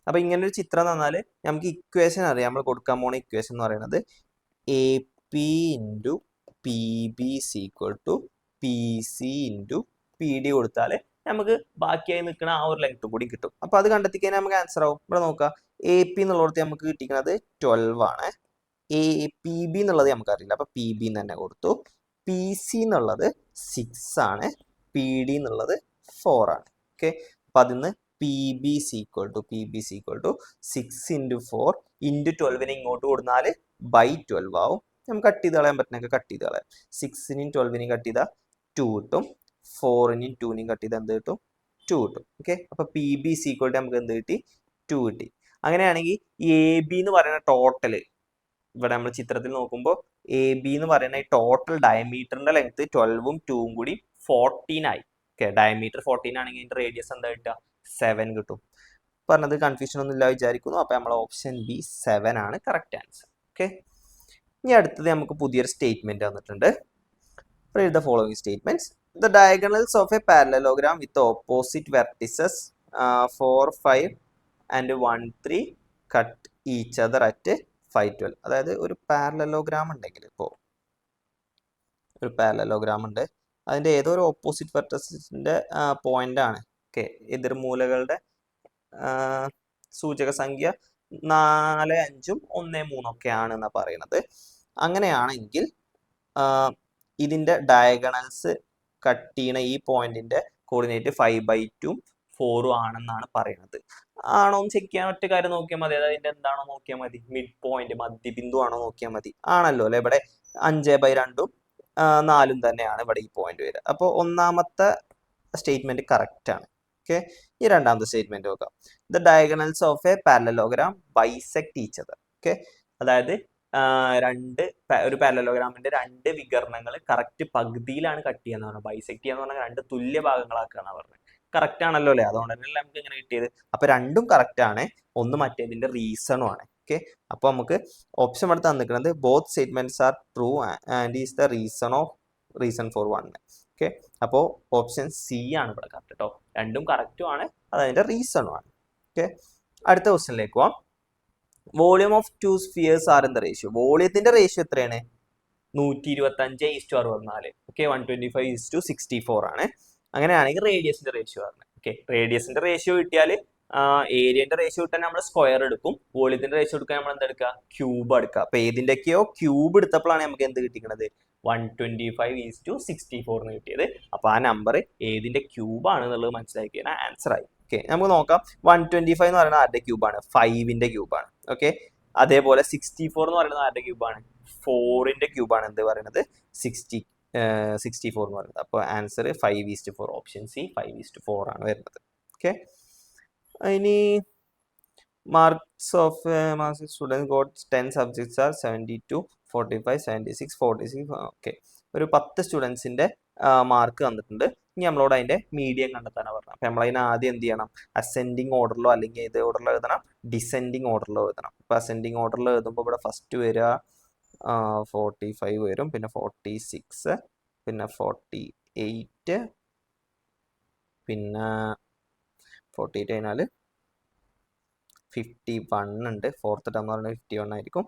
അപ്പോൾ ഇങ്ങനെ ഒരു ചിത്രം തന്നാൽ നമുക്ക് ഇക്വേഷൻ അറിയാം. നമ്മൾ കൊടുക്കാൻ പോണ ഇക്വേഷൻ എന്ന് പറയുന്നത് A P into P B equal to P C into P D കൊടുത്താൽ നമുക്ക് ബാക്കിയായി നിൽക്കുന്ന ആ ഒരു ലെങ്ത്തും കൂടി കിട്ടും. അപ്പോൾ അത് കണ്ടെത്തിക്കഴിഞ്ഞാൽ നമുക്ക് ആൻസർ ആവും. ഇവിടെ നോക്കുക, എ പി എന്നുള്ളിടത്ത് നമുക്ക് കിട്ടിക്കുന്നത് 12 ആണ്. എ പി ബി എന്നുള്ളത് നമുക്കറിയില്ല, അപ്പോൾ പി ബി തന്നെ കൊടുത്തു. പി സി എന്നുള്ളത് 6 ആണ്. പി ഡി എന്നുള്ളത് 4 ആണ്. ഓക്കെ, അപ്പം അതിന്ന് P B equal to 6 into 4 into 12 ഇങ്ങോട്ട് കൊടുത്താൽ ബൈ 12 ആവും. നമുക്ക് കട്ട് ചെയ്ത് കളയാൻ പറ്റുന്നൊക്കെ കട്ട് ചെയ്ത് കളയാം. 6നെയും 12നെയും കട്ട് ചെയ്താൽ 2 കിട്ടും. 4നെയും 2നെയും കട്ട് ചെയ്താൽ എന്ത് കിട്ടും? 2 കിട്ടും. ഓക്കെ, അപ്പോൾ പി ബി ഈക്വൽ ടു നമുക്ക് എന്ത് കിട്ടി? 2 കിട്ടി. അങ്ങനെയാണെങ്കിൽ എ ബി എന്ന് പറയുന്ന ടോട്ടൽ ഇവിടെ നമ്മൾ ചിത്രത്തിൽ നോക്കുമ്പോൾ എ ബി എന്ന് പറയുന്ന ഈ ടോട്ടൽ ഡയമീറ്ററിന്റെ ലെങ്ത് 12ഉം 2ഉം കൂടി 14 ആയി. ഓക്കെ, ഡയമീറ്റർ 14 ആണെങ്കിൽ ഇതിന്റെ റേഡിയസ് എന്താ കിട്ടുക? 7 കിട്ടും. പറഞ്ഞത് കൺഫ്യൂഷൻ ഒന്നും ഇല്ല വിചാരിക്കുന്നു. അപ്പോൾ നമ്മൾ ഓപ്ഷൻ ബി 7 ആണ് കറക്റ്റ് ആൻസർ. ഓക്കെ, ഇനി അടുത്തത് നമുക്ക് പുതിയൊരു സ്റ്റേറ്റ്മെന്റ് തന്നിട്ടുണ്ട്. Read the following statements. The diagonals of a parallelogram with the opposite vertices 4, 5 and 1, 3 cut each other at 5, 12. അതായത് ഒരു പാരലലോഗ്രാം ഉണ്ടെങ്കിൽ, ഇപ്പോൾ ഒരു പാരലലോഗ്രാം ഉണ്ട്, അതിൻ്റെ ഏതോ ഒരു ഓപ്പോസിറ്റ് വെർട്ടസിൻ്റെ പോയിന്റ് ആണ്. ഓക്കെ, എതിർമൂലകളുടെ സൂചക സംഖ്യ 4, 5, 1, 3 ഒക്കെ ആണ് എന്നാണ് പറയുന്നത്. അങ്ങനെയാണെങ്കിൽ ഇതിൻ്റെ ഡയഗണൽസ് കട്ട് ചെയ്യണ ഈ പോയിന്റിന്റെ കോർഡിനേറ്റ് 5/2 4 ആണെന്നാണ് പറയുന്നത്. ആണോ എന്ന് ചെക്ക് ചെയ്യാൻ ഒറ്റ കാര്യം നോക്കിയാൽ മതി. അതായത് ഇതിന്റെ എന്താണോ നോക്കിയാൽ മതി, മിഡ് പോയിന്റ് മധ്യബിന്ദു ആണോ നോക്കിയാൽ മതി. ആണല്ലോ അല്ലെ, ഇവിടെ 5/2 4 തന്നെയാണ് ഇവിടെ ഈ പോയിന്റ് വരിക. അപ്പോൾ ഒന്നാമത്തെ സ്റ്റേറ്റ്മെന്റ് കറക്റ്റ് ആണ്. ഓക്കെ, ഈ രണ്ടാമത്തെ സ്റ്റേറ്റ്മെന്റ് നോക്കാം. The diagonals of A parallelogram bisect each other. Okay, അതായത് ഒരു പാരലലോഗ്രാമിന്റെ 2 വികരണങ്ങൾ കറക്റ്റ് പകുതിയിലാണ് കട്ട് ചെയ്യാന്ന് പറഞ്ഞത്. ബൈസെക്ട് ചെയ്യാന്ന് പറഞ്ഞാൽ 2 തുല്യ ഭാഗങ്ങളാക്കാണ് പറഞ്ഞത്. കറക്റ്റ് ആണല്ലോ അല്ലേ? അതുകൊണ്ട് തന്നെയല്ലേ നമുക്ക് ഇങ്ങനെ കിട്ടിയത്. അപ്പൊ രണ്ടും കറക്റ്റ് ആണ്, ഒന്ന് മറ്റേതിന്റെ റീസണും ആണ്. ഓക്കെ, അപ്പൊ നമുക്ക് ഓപ്ഷൻ ഇവിടെ തന്നിരിക്കുന്നത് both statements are true and is the reason for 1. Okay, അപ്പോൾ ഓപ്ഷൻ സി ആണ് ഇവിടെ കറക്റ്റ് കേട്ടോ. രണ്ടും കറക്റ്റും ആണ്, അതതിന്റെ റീസണും ആണ്. ഓക്കെ, അടുത്ത ക്വസ്റ്റ്യനിലേക്ക് പോവാം. Volume of 2 spheres are in the ratio. വോളിയത്തിന്റെ റേഷ്യോ എത്രയാണ്? 125:64. ഓക്കെ, 125:64 ആണ്. അങ്ങനെയാണെങ്കിൽ റേഡിയസിന്റെ റേഷ്യോ ആണ്. ഓക്കെ, റേഡിയസിന്റെ റേഷ്യോ കിട്ടിയാൽ ഏരിയന്റെ റേഷ്യോ കിട്ടാൻ നമ്മൾ സ്ക്വയർ എടുക്കും. വോളിയത്തിന്റെ റേഷ്യോ എടുക്കാൻ നമ്മൾ എന്താ എടുക്കുക? ക്യൂബ് എടുക്കുക. അപ്പൊ ഏതിന്റെയൊക്കെയോ ക്യൂബ് എടുത്തപ്പോഴാണ് നമുക്ക് എന്ത് കിട്ടിക്കുന്നത്? 125:64 എന്ന് കിട്ടിയത്. അപ്പൊ ആ നമ്പർ ഏതിന്റെ ക്യൂബ് ആണെന്നുള്ളത് മനസ്സിലാക്കിയാൽ ആൻസർ ആയി. ഓക്കെ, നമുക്ക് നോക്കാം. 125 എന്ന് പറയുന്നത് ആരുടെ ക്യൂബാണ്? 5ന്റെ ക്യൂബാണ്. ഓക്കെ, അതേപോലെ 64 എന്ന് പറയുന്നത് ആരുടെ ക്യൂബാണ്? 4ന്റെ ക്യൂബാണ് എന്ത് പറയുന്നത്? 64 എന്ന് പറയുന്നത്. അപ്പോൾ ആൻസർ 5:4. ഓപ്ഷൻ സി 5:4 ആണ് വരുന്നത്. ഓക്കെ, ഇനി marks of students got 10 subjects R 72, 45, 76, 46. Okay, ഒരു 10 സ്റ്റുഡൻസിന്റെ മാർക്ക് തന്നിട്ടുണ്ട്. ഇനി നമ്മളോട് അതിന്റെ മീഡിയം കണ്ടെത്താനാണ് പറഞ്ഞത്. അപ്പൊ നമ്മളതിന് ആദ്യം എന്ത് ചെയ്യണം? അസെൻഡിങ് ഓർഡറിലോ അല്ലെങ്കിൽ ഏത് ഓർഡറിലോ എഴുതണം? ഡിസെൻഡിങ് ഓർഡറിലോ എഴുതണം. ഇപ്പൊ അസെൻഡിങ് ഓർഡറിൽ എഴുതുമ്പോൾ ഇവിടെ ഫസ്റ്റ് വരിക 45 വരും, പിന്നെ 46, പിന്നെ 48, പിന്നെ 48 കഴിഞ്ഞാൽ 51 ഉണ്ട്. ഫോർത്ത് ടേം എന്ന് പറയുന്നത് 51 ആയിരിക്കും.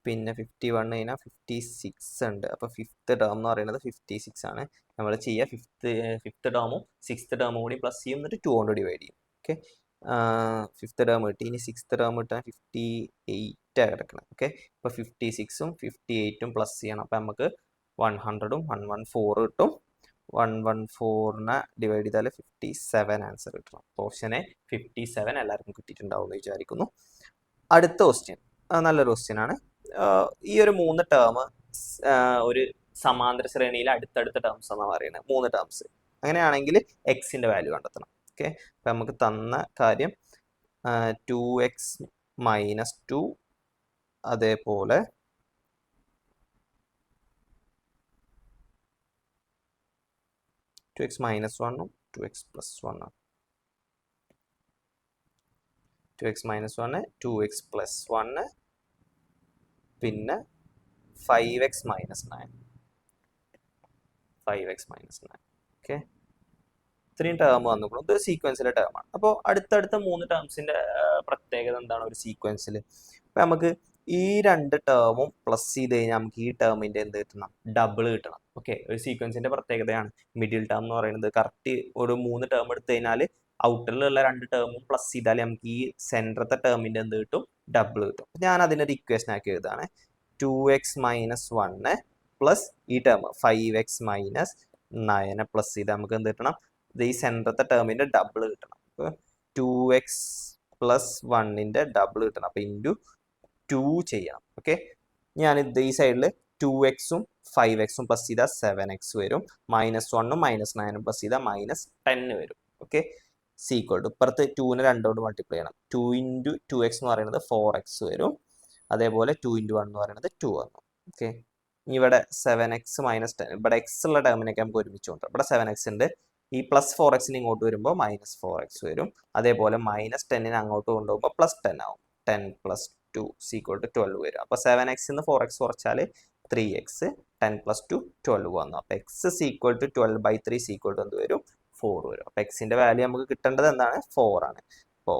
പിന്നെ 51 കഴിഞ്ഞാൽ 56 ഉണ്ട്. അപ്പോൾ ഫിഫ്ത്ത് ടേം എന്ന് പറയുന്നത് 56 ആണ്. നമ്മൾ ചെയ്യുക ഫിഫ്ത്ത് ടേമും 6th ടേമും കൂടി പ്ലസ് ചെയ്യും, എന്നിട്ട് 2 കൊണ്ട് ഡിവൈഡ് ചെയ്യും. ഓക്കെ, ഫിഫ്ത്ത് ടേം കിട്ടി. ഇനി 6th ടേം കിട്ടാൻ 58 കിടക്കണം. ഓക്കെ, ഇപ്പോൾ 56ഉം 58ഉം പ്ലസ് ചെയ്യണം. അപ്പം നമുക്ക് 100ഉം 114 കിട്ടും. 114നെ ഡിവൈഡ് ചെയ്താൽ 57 ആൻസർ കിട്ടണം. ഓപ്ഷൻ എ 57 എല്ലാവർക്കും കിട്ടിയിട്ടുണ്ടാവും എന്ന് വിചാരിക്കുന്നു. അടുത്ത ക്വസ്റ്റ്യൻ നല്ലൊരു ക്വസ്റ്റ്യൻ ആണ്. ഈ ഒരു 3 ടേം ഒരു സമാന്തര ശ്രേണിയിലെ അടുത്തടുത്ത ടേംസ് എന്നാണ് പറയുന്നത്. 3 ടേംസ്. അങ്ങനെയാണെങ്കിൽ എക്സിന്റെ വാല്യൂ കണ്ടെത്തണം. ഓക്കെ, അപ്പം നമുക്ക് തന്ന കാര്യം 2x - 2, അതേപോലെ 2x - 1ഉം 2x + 1 2x - 1, 2x + 1, പിന്നെ 5x - 9. 5x - 9. ഓക്കെ, ഇത്രയും ടേം വന്നിട്ടുള്ളൂ. ഇത് സീക്വൻസിലെ ടേമാണ്. അപ്പോൾ അടുത്തടുത്ത 3 ടേംസിന്റെ പ്രത്യേകത എന്താണ് ഒരു സീക്വൻസിൽ? അപ്പം നമുക്ക് ഈ 2 ടേമും പ്ലസ് ചെയ്ത് കഴിഞ്ഞാൽ നമുക്ക് ഈ ടേമിന്റെ എന്ത് കിട്ടണം? ഡബിൾ കിട്ടണം. ഓക്കെ, ഒരു സീക്വൻസിന്റെ പ്രത്യേകതയാണ് മിഡിൽ ടേം എന്ന് പറയുന്നത്. കറക്റ്റ് ഒരു 3 ടേം എടുത്തു കഴിഞ്ഞാൽ ഔട്ടറിലുള്ള 2 ടേമും പ്ലസ് ചെയ്താൽ നമുക്ക് ഈ സെൻറ്ററത്തെ ടേമിന്റെ എന്ത് കിട്ടും? ഡബിൾ കിട്ടും. ഞാൻ അതിനൊരു ഇക്വേഷൻ ആക്കി എഴുതാണ്. 2x - 1 പ്ലസ് ഈ ടേം 5x - 9 പ്ലസ് ചെയ്ത് നമുക്ക് എന്ത് കിട്ടണം? ഈ സെൻറ്ററത്തെ ടേമിന്റെ ഡബിൾ കിട്ടണം. 2x + 1ന്റെ ഡബിൾ കിട്ടണം. അപ്പോൾ ഇൻറ്റു 2 ചെയ്യണം. ഓക്കെ, ഞാനിത് ഈ സൈഡിൽ 2xും 5xും പ്ലസ് ചെയ്താൽ 7x വരും. -1ഉം -9ഉം പ്ലസ് ചെയ്താൽ -10 വരും. ഓക്കെ, സീക്വൽ ടു ഇപ്പുറത്ത് 2നെ 2 കൊണ്ട് മൾട്ടിപ്ലൈ ചെയ്യണം. 2 × 2x എന്ന് പറയുന്നത് 4x വരും. അതേപോലെ 2 × 1 എന്ന് പറയുന്നത് 2 വന്നു. ഓക്കെ, ഇവിടെ 7x -10, ഇവിടെ x ഉള്ള ടേമിനൊക്കെ നമുക്ക് ഒരുമിച്ച് കൊണ്ടുവരാം. ഇവിടെ 7x ഉണ്ട്. ഈ +4xന് ഇങ്ങോട്ട് വരുമ്പോൾ -4x വരും. അതേപോലെ -10നെ അങ്ങോട്ട് കൊണ്ടുപോകുമ്പോൾ +10 ആവും. 10 + 2 = 12 വരും. അപ്പോൾ 7x ന്ന് 4x കുറച്ചാൽ 3x, 10 + 2 12 വന്നു. അപ്പോൾ x = 12/3 എന്ത് വരും? 4 വരും. അപ്പോൾ എക്സിന്റെ വാല്യൂ നമുക്ക് കിട്ടേണ്ടത് എന്താണ്? 4 ആണ്. അപ്പോൾ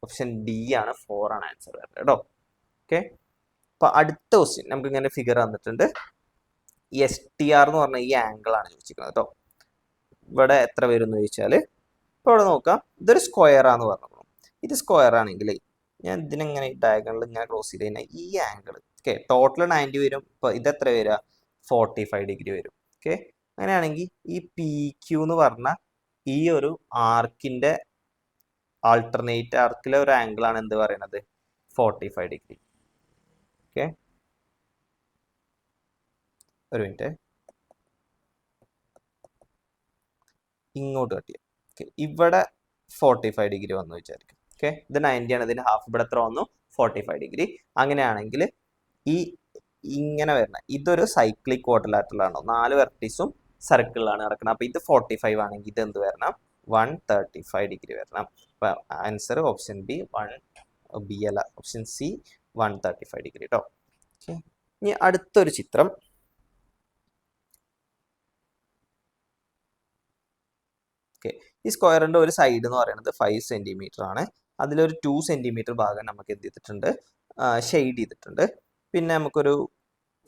ഓപ്ഷൻ ഡി ആണ്, 4 ആണ് ആൻസർ വരുന്നത് കേട്ടോ. ഓക്കെ, അപ്പോൾ അടുത്ത ക്വസ്റ്റ്യൻ നമുക്ക് ഇങ്ങനെ ഫിഗർ തന്നിട്ടുണ്ട്. STR എന്ന് പറഞ്ഞ ഈ ആംഗിൾ ആണ് ചോദിച്ചിരിക്കുന്നത് കേട്ടോ. ഇവിടെ എത്ര വരും എന്ന് ചോദിച്ചാൽ ഇപ്പോൾ ഇവിടെ നോക്കാം, ഇതൊരു സ്ക്വയർ ആണെന്ന് പറഞ്ഞു. ഇത് സ്ക്വയർ ആണെങ്കിൽ ഞാൻ ഇതിനെങ്ങനെ ഡയഗണൽ ഇങ്ങനെ ക്രോസ് ചെയ്ത് കഴിഞ്ഞാൽ ഈ ആംഗിൾ ഓക്കെ ടോട്ടൽ 90 വരും. ഇപ്പോൾ ഇതെത്ര വരിക? 45 ഡിഗ്രി വരും. ഓക്കെ, അങ്ങനെയാണെങ്കിൽ ഈ PQ എന്ന് പറഞ്ഞ ഈ ഒരു ആർക്കിന്റെ ആൾട്ടർനേറ്റ് ആർക്കിലെ ഒരു ആംഗിൾ ആണ് എന്ത് പറയുന്നത്? 45 ഡിഗ്രി. ഓക്കെ, ഒരു മിനിറ്റ്, ഇങ്ങോട്ട് കട്ട് ചെയ്യാം. ഓക്കെ, ഇവിടെ 45 ഡിഗ്രി വന്നു വിചാരിക്കും. ഓക്കെ, ഇത് 90 ആണ്, ഇതിന്റെ ഹാഫ് ഇവിടെ എത്ര വന്നു? 45 ഡിഗ്രി. അങ്ങനെയാണെങ്കിൽ ഈ ഇങ്ങനെ വരുന്ന ഇതൊരു സൈക്ലിക് ക്വാഡ്രിലാറ്ററൽ ആണോ? 4 വെർട്ടീസും സർക്കിളിലാണ് കിടക്കുന്നത്. അപ്പോൾ ഇത് 45 ആണെങ്കിൽ ഇത് എന്ത് വരണം? 135 ഡിഗ്രി വരണം. അപ്പോൾ answer option B option C 135 degree കേട്ടോ. ഓക്കെ, ഇനി അടുത്തൊരു ചിത്രം. ഓക്കെ, ഈ സ്ക്വയറിന്റെ ഒരു സൈഡ് എന്ന് പറയുന്നത് 5 സെന്റിമീറ്റർ ആണ്. അതിലൊരു 2 സെന്റിമീറ്റർ ഭാഗം നമുക്ക് എന്ത് ചെയ്തിട്ടുണ്ട്? ഷെയ്ഡ് ചെയ്തിട്ടുണ്ട്. പിന്നെ നമുക്കൊരു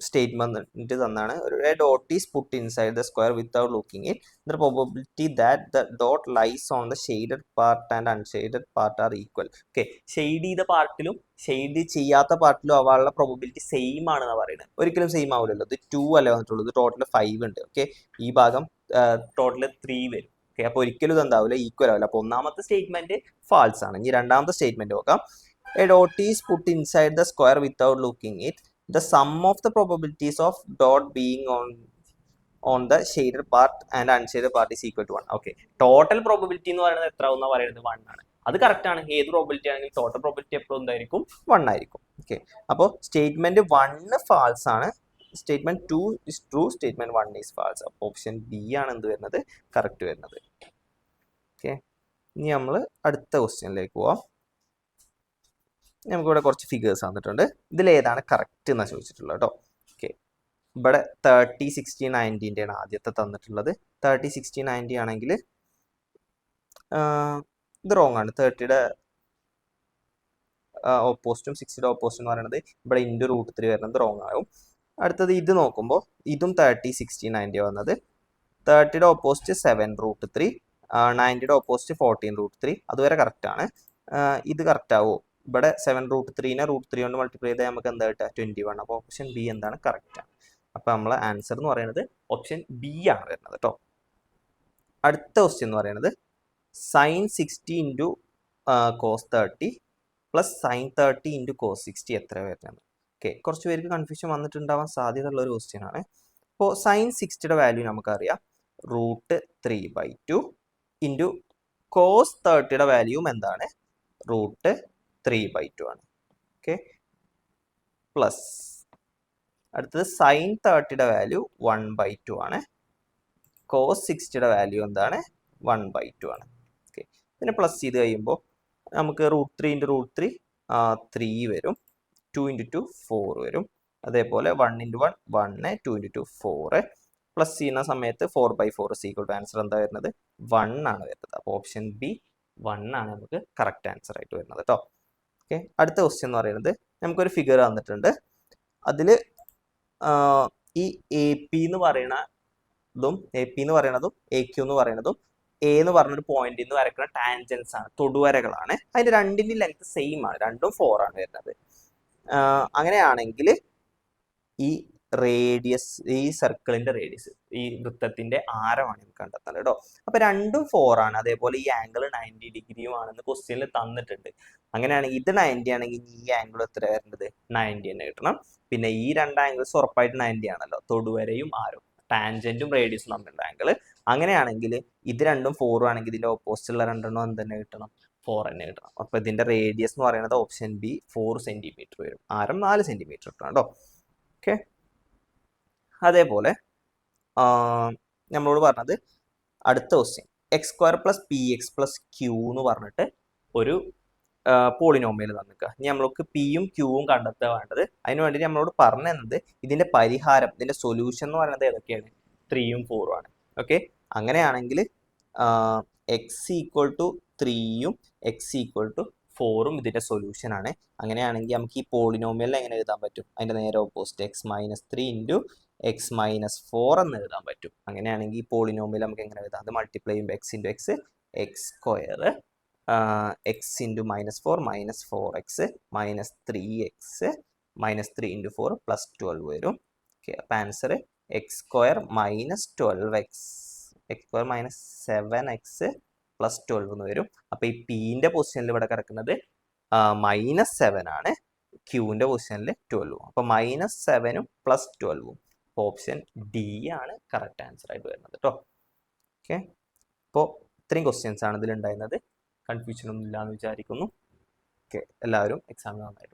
സ്റ്റേറ്റ്മെന്റ് തന്നാണ്, ഒരു dot is put inside the square without looking it. The probability that the dot lies on the shaded part and unshaded part are equal. Okay, shade ചെയ്ത പാർട്ടിലും ഷെയ്ഡ് ചെയ്യാത്ത പാർട്ടിലും ആവാനുള്ള പ്രോബബിലിറ്റി സെയിം ആണെന്ന് പറയുന്നത്. ഒരിക്കലും സെയിം ആവില്ലല്ലോ. ഇത് 2 അല്ലേ വന്നിട്ടുള്ളൂ, ഇത് ടോട്ടൽ 5 ഉണ്ട്. ഓക്കെ, ഈ ഭാഗം ടോട്ടൽ 3 വരും. ഓക്കെ, അപ്പോൾ ഒരിക്കലും ഇതെന്താവില്ല, ഈക്വൽ ആവില്ല. അപ്പോൾ ഒന്നാമത്തെ സ്റ്റേറ്റ്മെന്റ് ഫാൾസ് ആണ്. ഇനി രണ്ടാമത്തെ സ്റ്റേറ്റ്മെന്റ് നോക്കാം. A dot is put inside the square without looking it. The sum of the probabilities of dot being on the shaded part and unshaded part is equal to 1. Okay, total probability എന്ന് പറയുന്നത് എത്ര ആവുന്ന പറയുന്നത് 1 ആണ്. അത് correct ആണ്. ഏത് probability ആണെങ്കിലും ടോട്ടൽ പ്രോബിലിറ്റി എപ്പോഴും എന്തായിരിക്കും? 1 ആയിരിക്കും. ഓക്കെ, അപ്പോൾ സ്റ്റേറ്റ്മെന്റ് 1 ഫാൾസ് ആണ്, statement 2 is true, statement 1 is false. അപ്പോൾ ഓപ്ഷൻ ബി ആണ് എന്ത് വരുന്നത്? കറക്റ്റ് വരുന്നത്. ഓക്കെ, ഇനി നമ്മൾ അടുത്ത ക്വസ്റ്റ്യനിലേക്ക് പോവാം. നമുക്കിവിടെ കുറച്ച് ഫിഗേഴ്സ് തന്നിട്ടുണ്ട്. ഇതിലേതാണ് കറക്റ്റ് എന്നാണ് ചോദിച്ചിട്ടുള്ളത് കേട്ടോ. ഓക്കെ, ഇവിടെ 30, 60, 90 ആണ് ആദ്യത്തെ തന്നിട്ടുള്ളത്. 30, 60, 90 ആണെങ്കിൽ ഇത് റോങ് ആണ്. 30യുടെ ഓപ്പോസിറ്റും 60യുടെ ഓപ്പോസിറ്റും എന്ന് പറയുന്നത് ഇവിടെ ഇൻറ്റു √3 വരുന്നത് റോങ് ആകും. അടുത്തത് ഇത് നോക്കുമ്പോൾ ഇതും 30, 60, 90 വന്നത്. 30യുടെ ഓപ്പോസിറ്റ് 7√3, 90യുടെ ഓപ്പോസിറ്റ് 14√3. അതുവരെ കറക്റ്റ് ആണ്. ഇത് കറക്റ്റ് ആവുമോ? ഇവിടെ 7√3നെ √3 കൊണ്ട് മൾട്ടിപ്ലൈ ചെയ്താൽ നമുക്ക് എന്താ കിട്ടുക? 21. അപ്പോൾ ഓപ്ഷൻ ബി എന്താണ്? കറക്റ്റ് ആണ്. അപ്പോൾ നമ്മളെ ആൻസർ എന്ന് പറയുന്നത് ഓപ്ഷൻ ബി ആണ് വരുന്നത് കേട്ടോ. അടുത്ത ക്വസ്റ്റ്യൻ എന്ന് പറയുന്നത് sin 60 × cos 30 plus sin 30 × cos 60 എത്ര വരുന്നത്? ഓക്കെ, കുറച്ച് പേർക്ക് കൺഫ്യൂഷൻ വന്നിട്ടുണ്ടാവാൻ സാധ്യതയുള്ള ഒരു ക്വസ്റ്റ്യൻ ആണ്. അപ്പോൾ sin 60യുടെ വാല്യൂ നമുക്കറിയാം, √3/2 ഇൻറ്റു cos 30യുടെ വാല്യൂം എന്താണ്? √3/2 ആണ്. ഓക്കെ, പ്ലസ് അടുത്തത് sin 30യുടെ വാല്യൂ 1/2 ആണ്. cos 60യുടെ വാല്യൂ എന്താണ്? 1/2 ആണ്. ഓക്കെ, ഇതിനെ പ്ലസ് ചെയ്ത് കഴിയുമ്പോൾ നമുക്ക് √3 × √3 3 വരും. 2 × 2 4 വരും. അതേപോലെ 1 × 1 1, 2 × 2 4. പ്ലസ് ചെയ്യുന്ന സമയത്ത് 4/4 ഈക്വൽ ടു ആൻസർ എന്താ വരുന്നത് 1 ആണ് വരുന്നത്. അപ്പോൾ ഓപ്ഷൻ ബി 1 ആണ് നമുക്ക് കറക്റ്റ് ആൻസർ ആയിട്ട് വരുന്നത് കേട്ടോ. ഓക്കെ, അടുത്ത ക്വസ്റ്റ്യൻ എന്ന് പറയുന്നത് നമുക്കൊരു ഫിഗർ തന്നിട്ടുണ്ട്. അതിൽ ഈ എ പി എന്ന് പറയുന്നതും എ ക്യു എന്ന് പറയുന്നതും എ എന്ന് പറഞ്ഞൊരു പോയിന്റിൽ നിന്ന് വരയ്ക്കുന്ന ടാൻജൻസ് ആണ്, തൊടുവരകളാണ്. അതിന്റെ രണ്ടിന്റെ ലെങ്ത് സെയിം ആണ്, രണ്ടും 4 ആണ് വരുന്നത്. അങ്ങനെയാണെങ്കിൽ ഈ റേഡിയസ്, ഈ സർക്കിളിന്റെ റേഡിയസ്, ഈ വൃത്തത്തിന്റെ ആരമാണ് നമുക്ക് കണ്ടെത്താൻ കേട്ടോ. അപ്പൊ രണ്ടും 4 ആണ്, അതേപോലെ ഈ ആംഗിൾ 90 ഡിഗ്രിയും ആണെന്ന് ക്വസ്റ്റ്യനിൽ തന്നിട്ടുണ്ട്. അങ്ങനെയാണെങ്കിൽ ഇത് 90 ആണെങ്കിൽ ഈ ആംഗിൾ എത്ര വരേണ്ടത് 90 തന്നെ കിട്ടണം. പിന്നെ ഈ രണ്ട് ആംഗിൾസ് ഉറപ്പായിട്ട് 90 ആണല്ലോ, തൊടുവരയും ആരും, ടാൻജന്റും റേഡിയസും തമ്മിലുള്ള ആംഗിൾ. അങ്ങനെയാണെങ്കിൽ ഇത് രണ്ടും 4 ആണെങ്കിൽ ഇതിന്റെ ഓപ്പോസിറ്റ് ഉള്ള രണ്ടെണ്ണം എന്ത് തന്നെ കിട്ടണം 4 തന്നെ കിട്ടണം. അപ്പൊ ഇതിന്റെ റേഡിയസ് എന്ന് പറയുന്നത് ഓപ്ഷൻ ബി 4 സെന്റിമീറ്റർ വരും, ആരം 4 സെന്റിമീറ്റർ കിട്ടണം കേട്ടോ. ഓക്കെ, അതേപോലെ നമ്മളോട് പറഞ്ഞത് അടുത്ത ക്വസ്റ്റ്യൻ x² + px + q എന്ന് പറഞ്ഞിട്ട് ഒരു പോളിനോമിയൽ തന്നിക്കുക. ഇനി നമ്മൾക്ക് പിയും ക്യൂവും കണ്ടെത്തുക വേണ്ടത്. അതിന് വേണ്ടി നമ്മളോട് പറഞ്ഞു തന്നത് ഇതിന്റെ പരിഹാരം, ഇതിന്റെ സൊല്യൂഷൻ എന്ന് പറയുന്നത് ഏതൊക്കെയാണ് 3ഉം 4ഉം ആണ്. ഓക്കെ, അങ്ങനെയാണെങ്കിൽ x = 3ഉം x = 4ഉം ഇതിന്റെ സൊല്യൂഷൻ ആണ്. അങ്ങനെയാണെങ്കിൽ നമുക്ക് ഈ പോളിനോമിയലിനെ എങ്ങനെ എഴുതാൻ പറ്റും, അതിന്റെ നേരെ ഓപ്പോസിറ്റ് x - 3 × x - 4 എന്ന് എഴുതാൻ പറ്റും. അങ്ങനെയാണെങ്കിൽ ഈ പോളിനോമിയൽ നമുക്ക് എങ്ങനെ എഴുതാം, അത് മൾട്ടിപ്ലൈ ചെയ്യുമ്പോൾ x × x x² x × -4 -4x -3x -3 × 4 +12 വരും. ഓക്കെ, അപ്പം answer x² - 12x x² - 7x +12 എന്ന് വരും. അപ്പം ഈ പിന്റെ പൊസിഷനിൽ ഇവിടെ കിടക്കുന്നത് -7 ആണ്, ക്യൂവിന്റെ പൊസിഷനിൽ 12. അപ്പം -7ഉം +12ഉം. ഓപ്ഷൻ ഡി ആണ് കറക്റ്റ് ആൻസർ ആയിട്ട് വരുന്നത് കേട്ടോ. ഓക്കെ, അപ്പോൾ ഇത്രയും ക്വസ്റ്റ്യൻസ് ആണ് ഇതിൽ ഉണ്ടായിരുന്നത്. കൺഫ്യൂഷൻ ഒന്നും ഇല്ലാന്ന് വിചാരിക്കുന്നു. ഓക്കെ, എല്ലാവരും എക്സാമിന് നന്നായിട്ട്